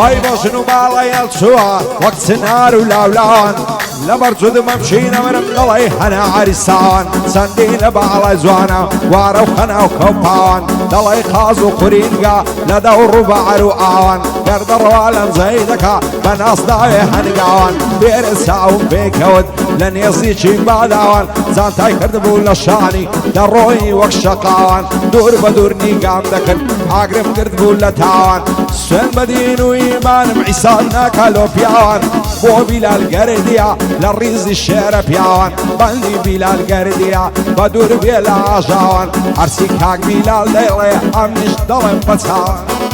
هاي بوشنو بالا يلشوا وقت سنار ولاولان لبرجود ممشينا من الله حنا عرسان سندين بالا زوانا وارو خنا وكوبان دلي خازو قرينقا لدور بعرو آوان كردر والن زيدكا من أصداي حنقاوان بيرساون بيكود لن يزيشي بعداوان زانتاي كردبو لشاني دروي وكشقاوان دور بدورني قام دكن عقرب كردبو لتاوان سن بدين وإيمان معيسانا كالو بياوان بو بلال قرديا للريز الشارع بياوان بندي بلال قرديا بدور بلا عجاوان عرسي كاك بلال ليلي عمنش ضلم بتاوان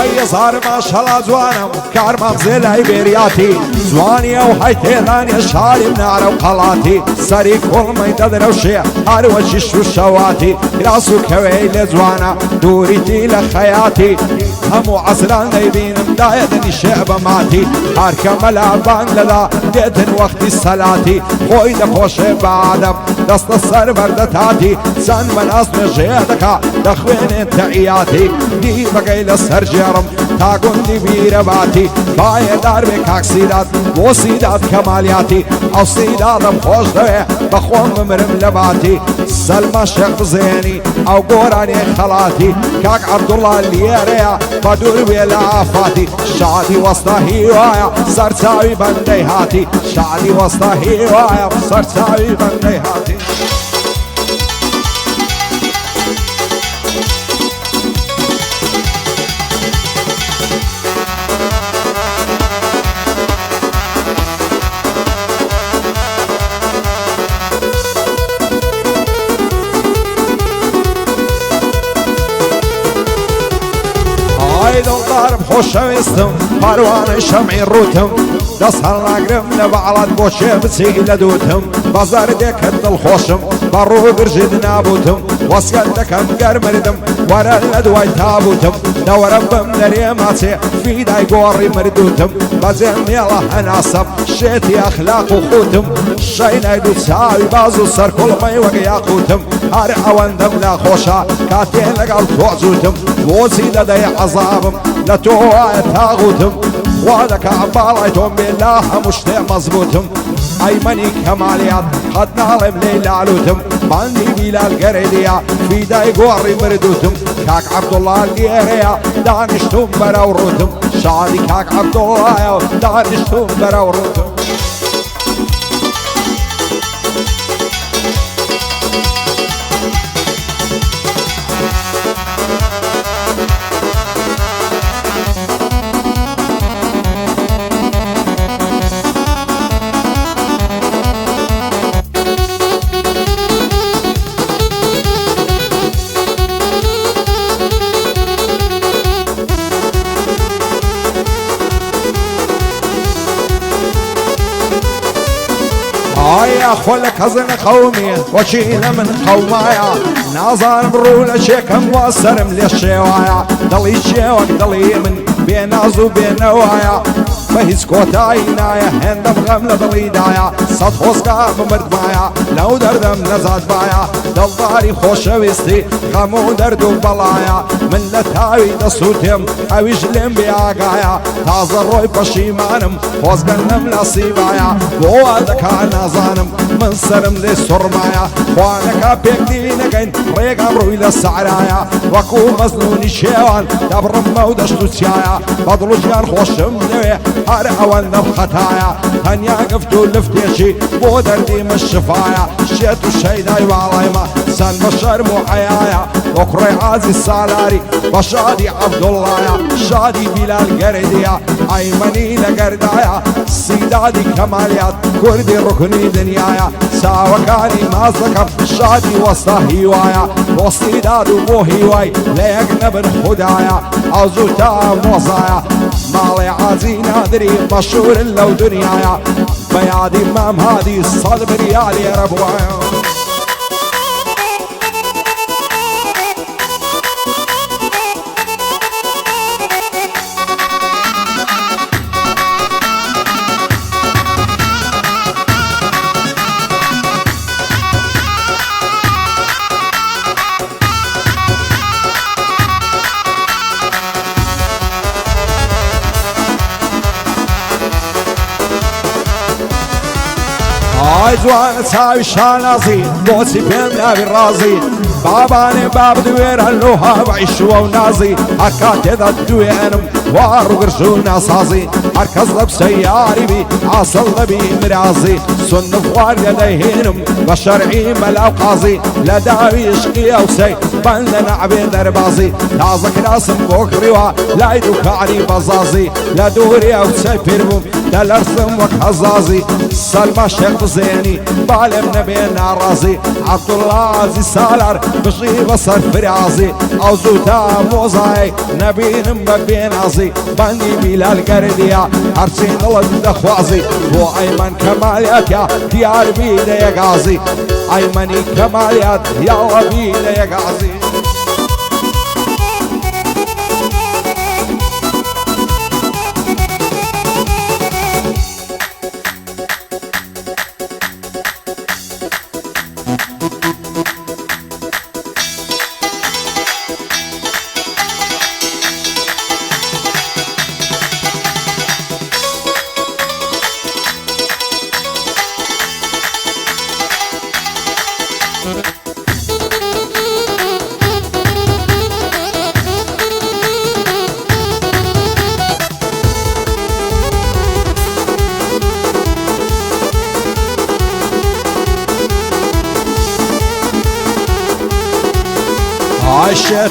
هاي صار ما شاء الله زوانا كار مغزي ليبرياتي زواني او هاي تيراني شاري بنار وقلاتي سري كل ما يددر وشي هار وشيش وشواتي راسو كويل زوانا دوريتي لخياتي همو عسلان دايبين مدايدن الشعب ماتي هار كملا بانجلادا ديتن وقت الصلاتي خوي دخوش بعدم دست السر بردتاتي سن من اصل جيدكا دخوين انتعياتي دي بقيل السر جرم تاقون دي بيرباتي باي دار بكاكسيدات وسيدات كمالياتي او سيداتم خوش دوي بخوان ممرم لباتي سلمى شيخ زيني او قوراني خلاتي كاك عبد الله الليريا بدور بلا عفاتي شادي وسطا هوايا سرساوي بندي هاتي شادي وسطا هوايا سرساوي بندي هاتي ضارب خوش ويستم مروان شمعي روتم دسهل ناقرم لبعلات بوشي بسيق لدوتم بازار ديك الخوشم برو برجد نابوتم واسقل دكم قرمردم ورا الادواي تابوتم دورم بمنريماتي في داي قوري مردوتم بزم يلا هناسب شيتي اخلاق وخوتم الشينا يدو تساوي بازو سر كل ما يوقي ياقوتم هاري عواندم لا خوشا كاتين لقل توعزوتم وزيد داي عذابم لتوعي تاغوتم وادك عبالايتهم بالله مشتي مزبوطم ايمني كماليات قد نعلم ليل علوتم باندي بلال قرديا في داي قوري مردوتم كاك عبد الله القيريا دانشتم براوروتم شادي كاك عبد الله دانشتم براوروتم هاي اخولك هزن قومي وشيل من قومايا نازار برولة شيكم واسرم للشوايا ضلي شيوك ضلي من بيناز وبينوايا فهيز كوتاينايا هندم غملة ضلي دايا صد خوزقا بمرد مايا لو دردم نزاد بايا دلداري خوش ويستي غمو دردو بلايا من لتاوي دسوتيم اويش لم بياقايا تازر روي بشيمانم خوزقا نملا سيبايا بوادك نازانم من سرم لي سرمايا خوانكا بيك دينكين ريقا بروي للسعرايا وكو مزنوني شيوان دبرم مودشتو سيايا بدلو جيان خوشم نوي هار اوان نبخطايا هنيا قفتو لفتيشي بو دردي مش شفايا مۆزایە شێت و شەیدای باڵای ما سەن بە شەرم و حەیایە وە کوڕی عازی سالاری بە شادی عەبدوڵڵایە شادی بیلال گەردیە ئەیمەنی لە گەردایە سیدادی کەمالیات کوردی ڕوکنی دنیایە چاوەکانی ماز دەکەم شادی وەستا هیوایە بۆ سیداد و بۆ هیوای لە یەک نەبن خودایە ئەوزوو تا مۆزایە ماڵی عازی نادری مەشهورن لەو دنیایە بە یادی مام هادی سەد بریال لێرە بوایە ئای جوانە چاوی شانازی بۆچی پێم ناوی ڕازی بابانێ باب دوێرە لۆها بەعیشوە و نازی هەر کاتێدا دوێنم وا ڕوگرژ و ناسازی هەر کەس لە سەیاری بی ئاسڵ دەبی مرازی سون خوار دەدەهێنم بە شەرعی مەلاو قازی لە داوی عشقی ئەوسەی بەندە نەعبێ دەربازی تازە کراسم بۆ کڕیوە لای دووکاری بەزازی لە دووری ئەوچەی پیر بووم دەلەرسم وەک هەزازی سەلما شێخ زێنی بالێم نەبێ ناڕازی عەبدوڵڵا عازی سالار بژی بەسەر فرازی ئەو زوو تا مۆزای نەبینم بە بێنازی بەندی بیلال گەردیە هەرچی دڵت دەخوازی بۆ ئەیمەن کەمالیاتیا دیاربی لە یەکازی ئەیمەنی کەمالیات یاوەبی لە یەکازی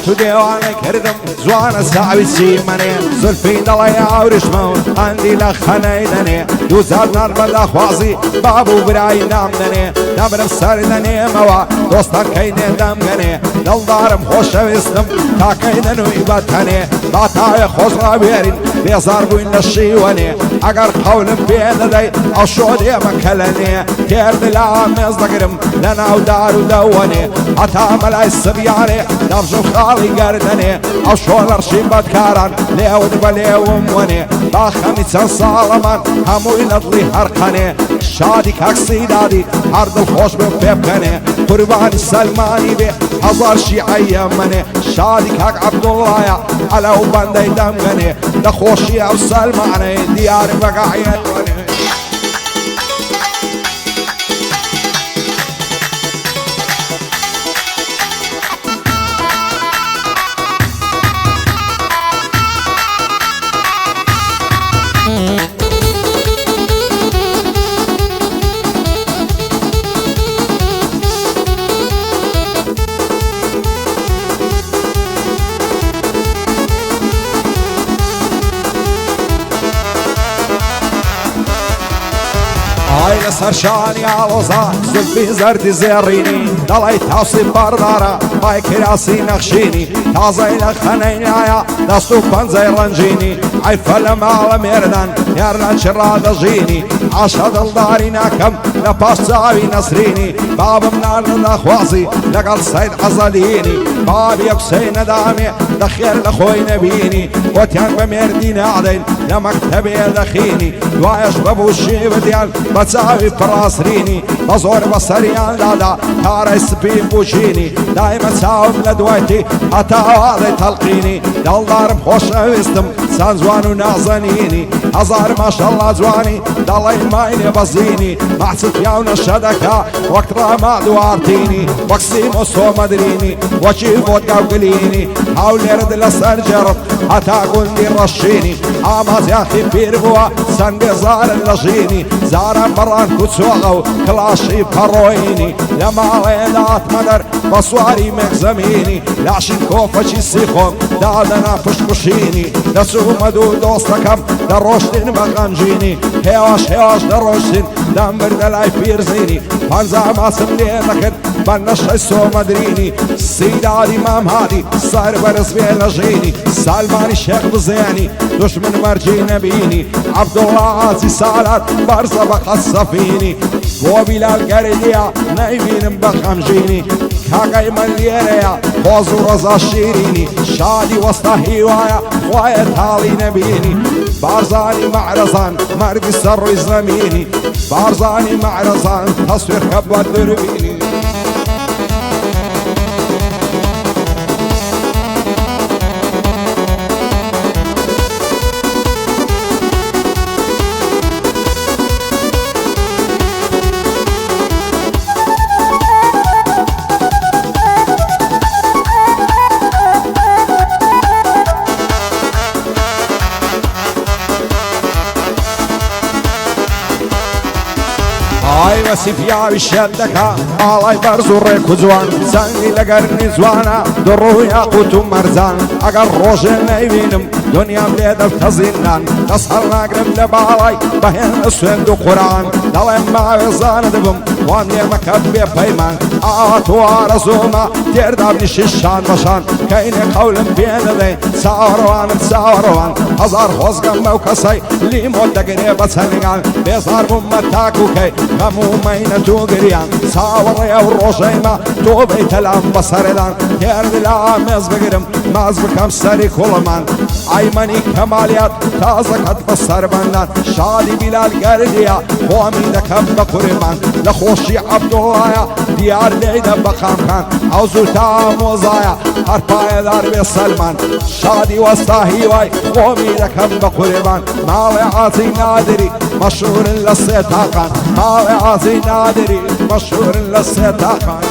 عشت و دیوانه کردم زوانە ساوی چیمەنێ زولفی دەڵێ ئاورشمە و ئەندی لە خەنەی دەنێ دووزار نەرمە دەخوازی باب و برای نام دەنێ دەبرم سەر دەنێمەوە دۆستەکەی نێدەم گەنێ دڵدارم خۆشەویستم تاکەی دەنووی بەتەنێ باتاوێ خۆش ڕاوێرین بێزار بووین لە شیوەنێ ئەگەر قەولم پێ دەدەی ئەو شۆ دێمەکە لەنێ تێردلا مێز دەگرم لە ناودار و دەوەنێ هەتا مەلای سبیانێ دەبژم خاڵی گەردەنێ ئەو شۆ لەڕشی بەدکاران لێود بە لێوم وەنێ باخەمی چەند ساڵەمان هەمووی لە دڵی هەرقەنێ شادی کاکسی دادی هەر دڵخۆش بم پێ بکەنێ قوربانی سەلمانی بێ هەزار شیعەی یەمەنێ شادی کاک عەبدوڵڵایە ئەلە و بەندەی دەمگەنێ دەخۆشی ئەو سەلمانەی دیارم بەگاعیەت وەنێ سەرشانی ئاڵۆزا زولفی زەردی زێڕینی دەڵی تاوسی باردارە پای کراسی نەخشینی تازەی لە خەنەی نایە دەست و پەنجەی ڕەنجینی عیفە لە ماڵە مێردان یارنا چڕا دەژینی عاشە دڵداری ناکەم لە پاش چاوی نەسرینی بابم ناردە دەخوازی لەگەڵ سەید عەزەلینی بابی ئەکسەی نەدامێ دەخێر لە خۆی نەبینی وەتیان بە مێردی نادەین لە مەکتەبێ دەخینی دوایەش بەبوو شیودیان بە چاوی پڕاسرینی بە زۆر بە سەریان دادا تارەی سپی بوشینی دایمە چاوم لە دوایتی هەتا ئاوادەی تەڵقینی دڵدارم خۆشەویستم چەند جوان و نازەنینی هەزار ماشەڵڵا جوانی دەڵێ مای لێبەزینی مەحچت پیاو نەشە دەکا وەک ڕەما دوارتینی وەک سیم و سۆمەدرینی وەکی بۆت گاوگلینی هەولێ ورد لسر جرب حتى قلني رشيني آماز يا أخي بيربوا سنگ زار اللجيني زارا مران كتسوغو كلاشي بكرويني لما ليلات مدر بصواري مكزميني لعشين كوفشي سيخوم دادنا فشكشيني دسو مدو دوستكم دروشتين بغنجيني هواش هواش دروشتين دم بردلاي بيرزيني فانزا ماسم لينكن بنشي سو مدريني سيدادي مام هادي صار برز بيلجيني سلماني شيخ بزياني دشمن مرجي نبيني عبد الله عزي سالات برزة بخصة فيني وبلال قرديا نايمين بخمجيني كاقاي مليريا خوزو رزا شيريني شادي وسطا هوايا خوايا تالي نبيني بارزاني معرزان مرد السر يزلميني بارزاني معرزان تصوير كبوة دربيني هاي وسيفيا بشدكا مالاي برزو ريكو زوان زاني لقرني زوانا درو ياقوت مرزان اقر روجي نايبينم دنيا بليد التزينان تسهر ناقرم لبالاي بهين اسوين دو قرآن دلين معي زان دبم واني مكب بيمان آتوا رزوما تردابني ششان بشان كاين قول بين ذي ساوروان ساوروان هزار خوزقم موكسي ليمو دقريبا سنغان بيزار ممتاكو كي همو مين توقريان ساور يا الروشيما تو بيت الان بصردان ترد الامز بقرم ماز بكم سري كلمان ايماني كماليات تازكت بصر بندان شادي بلال قرديا قومي دكم بقرمان لخوشي عبد الله ديار ليدا بقام كان عوزو تاموزايا هرپای دار به سلمان شادي وسطاهي واي قومي دكم بقرمان مالي عازي نادري مشهور للسيتاقان مالي عازي نادري مشهور للسيتاقان